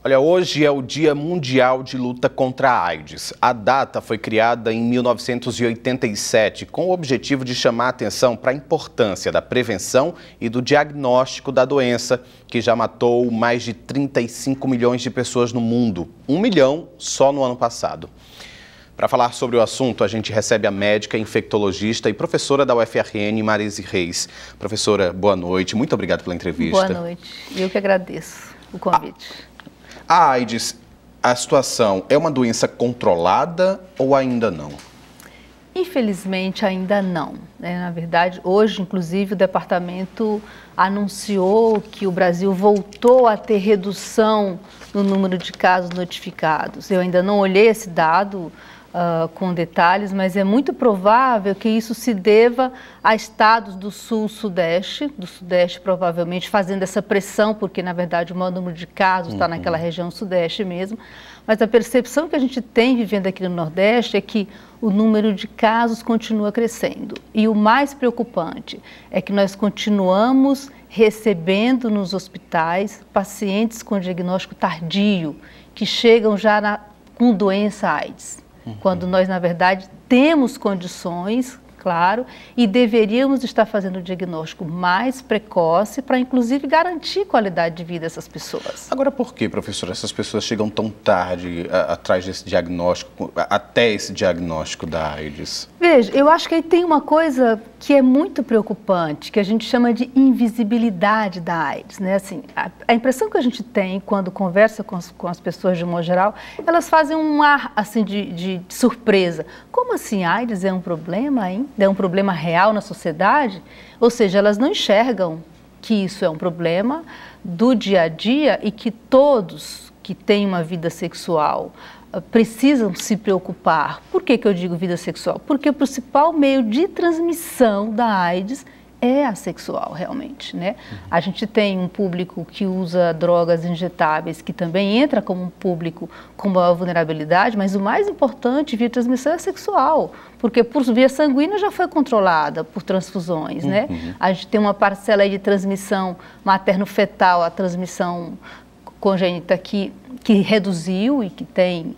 Olha, hoje é o Dia Mundial de Luta contra a AIDS. A data foi criada em 1987 com o objetivo de chamar a atenção para a importância da prevenção e do diagnóstico da doença, que já matou mais de 35 milhões de pessoas no mundo. 1 milhão só no ano passado. Para falar sobre o assunto, a gente recebe a médica, infectologista e professora da UFRN, Marise Reis. Professora, boa noite. Muito obrigado pela entrevista. Boa noite. Eu que agradeço o convite. A AIDS, a situação é uma doença controlada ou ainda não? Infelizmente, ainda não. Na verdade, hoje, inclusive, o departamento anunciou que o Brasil voltou a ter redução no número de casos notificados. Eu ainda não olhei esse dado com detalhes, mas é muito provável que isso se deva a estados do sul-sudeste, do sudeste provavelmente fazendo essa pressão, porque na verdade o maior número de casos está naquela região sudeste mesmo, mas a percepção que a gente tem vivendo aqui no Nordeste é que o número de casos continua crescendo. E o mais preocupante é que nós continuamos recebendo nos hospitais pacientes com diagnóstico tardio, que chegam já com doença AIDS. Quando nós, na verdade, temos condições, claro, e deveríamos estar fazendo o diagnóstico mais precoce para, inclusive, garantir qualidade de vida dessas pessoas. Agora, por que, professora, essas pessoas chegam tão tarde atrás desse diagnóstico, até esse diagnóstico da AIDS? Veja, eu acho que aí tem uma coisa que é muito preocupante, que a gente chama de invisibilidade da AIDS, né? Assim, a impressão que a gente tem quando conversa com as pessoas de modo geral, elas fazem um ar assim de surpresa. Como assim, AIDS é um problema, hein? É um problema real na sociedade? Ou seja, elas não enxergam que isso é um problema do dia a dia e que todos que têm uma vida sexual precisam se preocupar. Por que eu digo vida sexual? Porque o principal meio de transmissão da AIDS é a sexual, realmente, né? A gente tem um público que usa drogas injetáveis, que também entra como um público com maior vulnerabilidade, mas o mais importante, via transmissão, é sexual, porque por via sanguínea já foi controlada por transfusões, né? A gente tem uma parcela aí de transmissão materno-fetal, a transmissão congênita que reduziu e que tem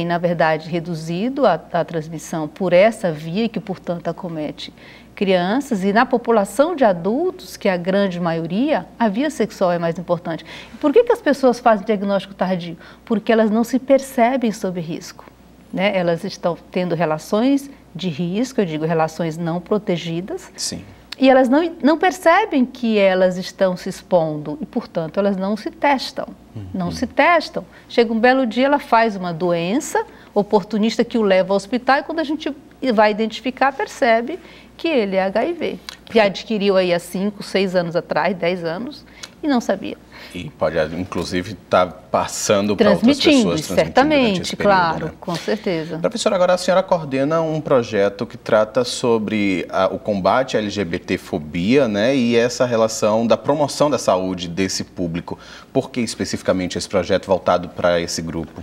na verdade, reduzido a transmissão por essa via e que, portanto, acomete crianças. E na população de adultos, que é a grande maioria, a via sexual é mais importante. Por que as pessoas fazem diagnóstico tardio? Porque elas não se percebem sob risco, né? Elas estão tendo relações de risco, eu digo relações não protegidas. Sim. E elas não percebem que elas estão se expondo e, portanto, elas não se testam. Não se testam. Chega um belo dia, ela faz uma doença oportunista que o leva ao hospital e quando a gente vai identificar, percebe que ele é HIV. Que adquiriu aí há 5, 6 anos atrás, 10 anos e não sabia. E pode, inclusive, estar passando para outras pessoas. Certamente, período, claro, né? com certeza. Professora, agora a senhora coordena um projeto que trata sobre o combate à LGBTfobia, né, e essa relação da promoção da saúde desse público. Por que especificamente esse projeto voltado para esse grupo?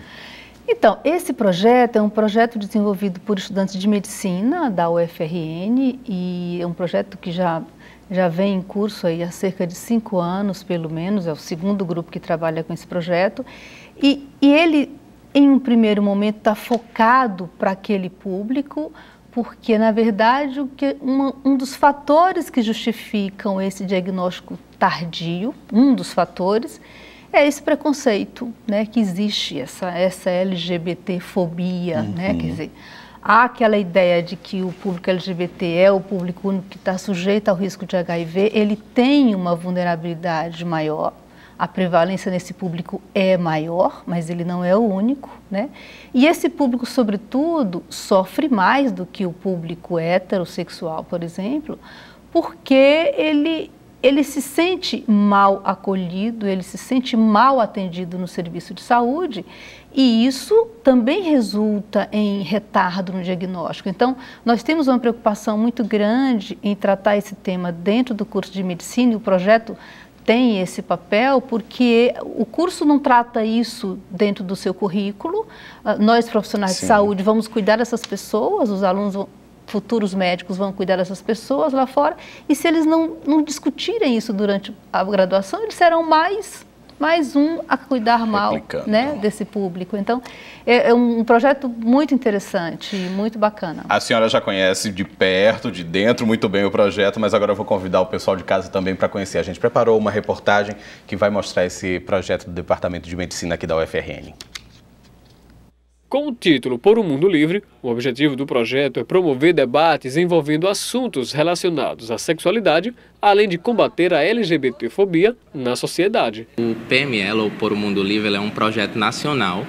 Então, esse projeto é um projeto desenvolvido por estudantes de medicina da UFRN e é um projeto que já vem em curso aí há cerca de 5 anos, pelo menos, é o segundo grupo que trabalha com esse projeto. E ele, em um primeiro momento, está focado para aquele público, porque, na verdade, um dos fatores que justificam esse diagnóstico tardio, um dos fatores, é esse preconceito, né, que existe, essa LGBTfobia, né, quer dizer, há aquela ideia de que o público LGBT é o público único que está sujeito ao risco de HIV, ele tem uma vulnerabilidade maior, a prevalência nesse público é maior, mas ele não é o único, né? E esse público, sobretudo, sofre mais do que o público heterossexual, por exemplo, porque ele se sente mal acolhido, ele se sente mal atendido no serviço de saúde e isso também resulta em retardo no diagnóstico. Então, nós temos uma preocupação muito grande em tratar esse tema dentro do curso de medicina e o projeto tem esse papel porque o curso não trata isso dentro do seu currículo. Nós, profissionais de saúde, vamos cuidar dessas pessoas, os alunos futuros médicos vão cuidar dessas pessoas lá fora, e se eles não discutirem isso durante a graduação, eles serão mais mais um a cuidar mal, né, desse público. Então, é um projeto muito interessante e muito bacana. A senhora já conhece de perto, de dentro, muito bem o projeto, mas agora eu vou convidar o pessoal de casa também para conhecer. A gente preparou uma reportagem que vai mostrar esse projeto do Departamento de Medicina aqui da UFRN. Com o título Por um Mundo Livre, o objetivo do projeto é promover debates envolvendo assuntos relacionados à sexualidade, além de combater a LGBTfobia na sociedade. O PML, ou Por um Mundo Livre, é um projeto nacional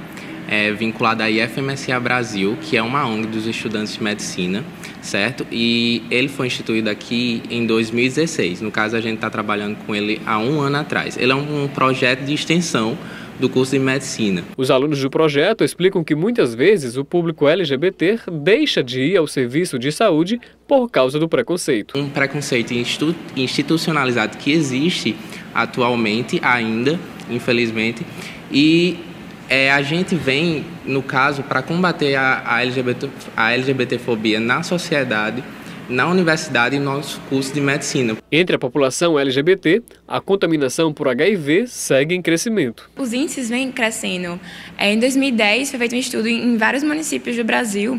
vinculado à IFMSA Brasil, que é uma ONG dos estudantes de medicina, certo? E ele foi instituído aqui em 2016. No caso, a gente está trabalhando com ele há um ano atrás. Ele é um projeto de extensão do curso de medicina. Os alunos do projeto explicam que muitas vezes o público LGBT deixa de ir ao serviço de saúde por causa do preconceito. Um preconceito institucionalizado que existe atualmente ainda, infelizmente, e a gente vem, no caso, para combater a LGBTfobia na sociedade, na universidade e no nosso curso de medicina. Entre a população LGBT, a contaminação por HIV segue em crescimento. Os índices vêm crescendo. Em 2010 foi feito um estudo em vários municípios do Brasil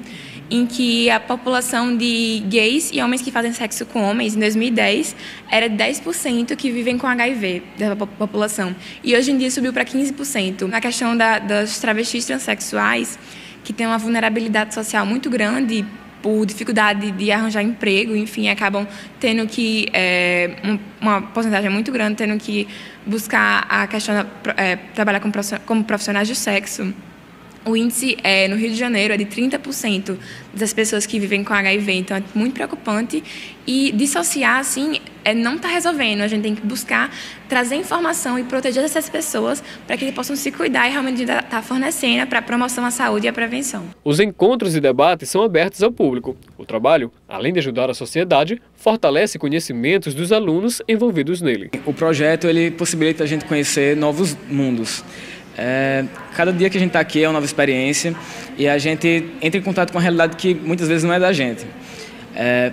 em que a população de gays e homens que fazem sexo com homens, em 2010, era 10% que vivem com HIV da população. E hoje em dia subiu para 15%. Na questão das travestis transexuais, que tem uma vulnerabilidade social muito grande, por dificuldade de arranjar emprego, enfim, acabam tendo que, uma porcentagem muito grande, tendo que buscar a questão trabalhar como profissionais de sexo. O índice no Rio de Janeiro é de 30% das pessoas que vivem com HIV, então é muito preocupante. E dissociar, assim, não está resolvendo. A gente tem que buscar trazer informação e proteger essas pessoas para que eles possam se cuidar e realmente estar fornecendo para a promoção à saúde e à prevenção. Os encontros e debates são abertos ao público. O trabalho, além de ajudar a sociedade, fortalece conhecimentos dos alunos envolvidos nele. O projeto ele possibilita a gente conhecer novos mundos. Cada dia que a gente está aqui é uma nova experiência e a gente entra em contato com uma realidade que muitas vezes não é da gente.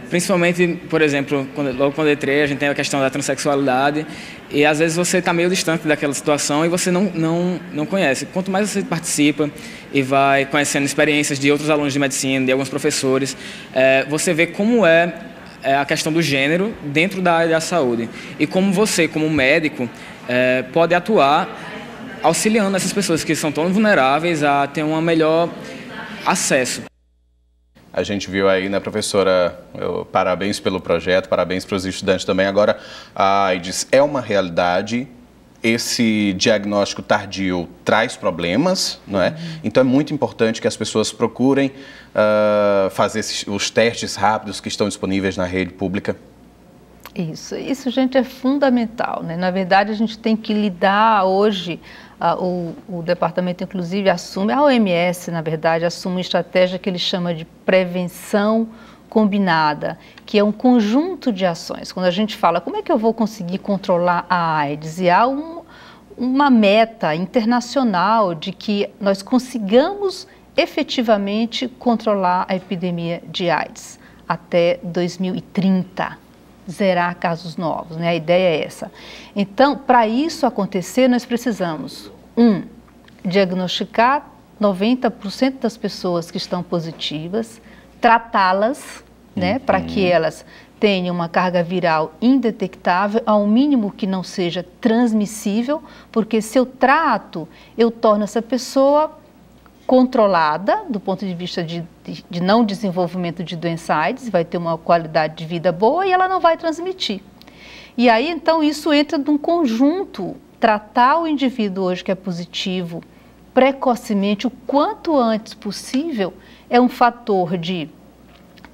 Principalmente, por exemplo, logo quando eu entrei, a gente tem a questão da transexualidade e às vezes você está meio distante daquela situação e você não conhece. Quanto mais você participa e vai conhecendo experiências de outros alunos de medicina, de alguns professores, você vê como é a questão do gênero dentro da área da saúde e como você, como médico, pode atuar auxiliando essas pessoas que são tão vulneráveis a ter um melhor acesso. A gente viu aí, né, professora, parabéns pelo projeto, parabéns para os estudantes também. Agora, a AIDS é uma realidade, esse diagnóstico tardio traz problemas, não é? Então é muito importante que as pessoas procurem fazer os testes rápidos que estão disponíveis na rede pública. Isso, gente, é fundamental, né? Na verdade, a gente tem que lidar hoje, o departamento, inclusive, assume, a OMS, na verdade, assume uma estratégia que ele chama de prevenção combinada, que é um conjunto de ações. Quando a gente fala, como é que eu vou conseguir controlar a AIDS? E há uma meta internacional de que nós consigamos efetivamente controlar a epidemia de AIDS até 2030. Zerar casos novos, né? A ideia é essa. Então, para isso acontecer, nós precisamos, diagnosticar 90% das pessoas que estão positivas, tratá-las, né? Para que elas tenham uma carga viral indetectável, ao mínimo que não seja transmissível, porque se eu trato, eu torno essa pessoa controlada, do ponto de vista de não desenvolvimento de doença AIDS, vai ter uma qualidade de vida boa e ela não vai transmitir. E aí, então, isso entra num conjunto, tratar o indivíduo hoje que é positivo precocemente, o quanto antes possível, é um fator de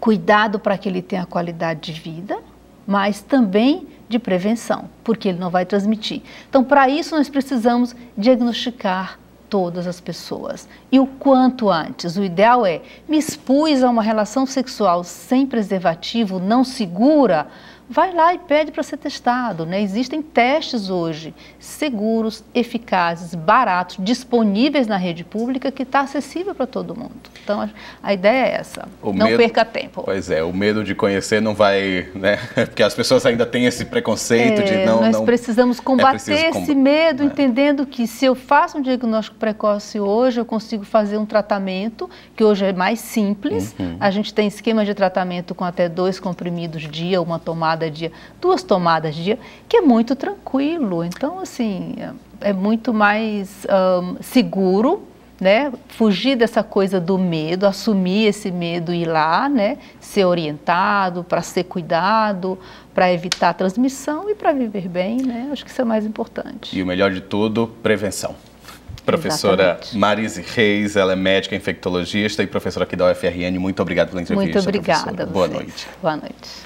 cuidado para que ele tenha qualidade de vida, mas também de prevenção, porque ele não vai transmitir. Então, para isso, nós precisamos diagnosticar todas as pessoas. E o quanto antes. O ideal é, me expus a uma relação sexual sem preservativo, não segura, vai lá e pede para ser testado, né? Existem testes hoje seguros, eficazes, baratos, disponíveis na rede pública que está acessível para todo mundo. Então, a ideia é essa, não perca tempo. Pois é, o medo de conhecer não vai, né? Porque as pessoas ainda têm esse preconceito de não... Nós precisamos combater esse medo, entendendo que se eu faço um diagnóstico precoce hoje, eu consigo fazer um tratamento, que hoje é mais simples. A gente tem esquema de tratamento com até 2 comprimidos dia, 1 tomada dia, 2 tomadas dia, que é muito tranquilo. Então, assim, é muito mais seguro, né? Fugir dessa coisa do medo, assumir esse medo e ir lá, né? Ser orientado, para ser cuidado, para evitar a transmissão e para viver bem, né? Acho que isso é mais importante. E o melhor de tudo, prevenção. Professora Marise Reis, ela é médica infectologista e professora aqui da UFRN. Muito obrigado pela entrevista. Muito obrigada. Boa noite. Boa noite.